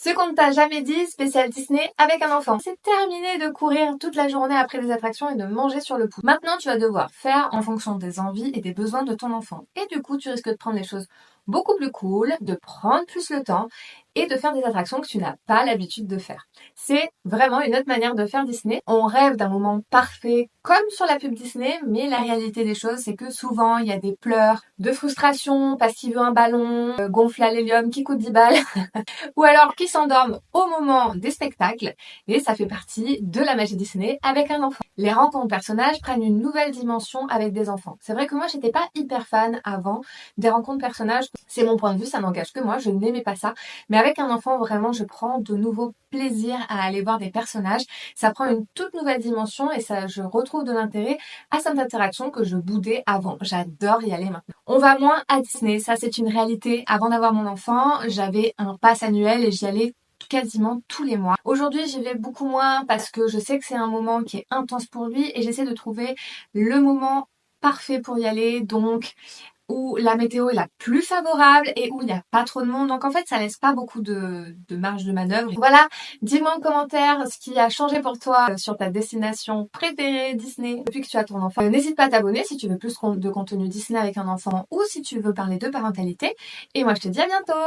Ce qu'on ne t'a jamais dit, spécial Disney avec un enfant. C'est terminé de courir toute la journée après les attractions et de manger sur le pouce. Maintenant, tu vas devoir faire en fonction des envies et des besoins de ton enfant. Et du coup, tu risques de prendre les choses beaucoup plus cool, de prendre plus le temps et de faire des attractions que tu n'as pas l'habitude de faire. C'est vraiment une autre manière de faire Disney. On rêve d'un moment parfait comme sur la pub Disney, mais la réalité des choses, c'est que souvent, il y a des pleurs, de frustration parce qu'il veut un ballon, gonflé à l'hélium qui coûte 10 balles, ou alors qui s'endorment au moment des spectacles, et ça fait partie de la magie Disney avec un enfant. Les rencontres personnages prennent une nouvelle dimension avec des enfants. C'est vrai que moi, j'étais pas hyper fan avant des rencontres personnages. C'est mon point de vue, ça n'engage que moi, je n'aimais pas ça. Mais avec un enfant, vraiment, je prends de nouveaux plaisirs à aller voir des personnages. Ça prend une toute nouvelle dimension et ça, je retrouve de l'intérêt à cette interaction que je boudais avant. J'adore y aller maintenant. On va moins à Disney, ça c'est une réalité. Avant d'avoir mon enfant, j'avais un pass annuel et j'y allais quasiment tous les mois. Aujourd'hui, j'y vais beaucoup moins parce que je sais que c'est un moment qui est intense pour lui et j'essaie de trouver le moment parfait pour y aller, donc où la météo est la plus favorable et où il n'y a pas trop de monde. Donc en fait, ça laisse pas beaucoup de marge de manœuvre. Voilà, dis-moi en commentaire ce qui a changé pour toi sur ta destination préférée Disney depuis que tu as ton enfant. N'hésite pas à t'abonner si tu veux plus de contenu Disney avec un enfant ou si tu veux parler de parentalité. Et moi, je te dis à bientôt!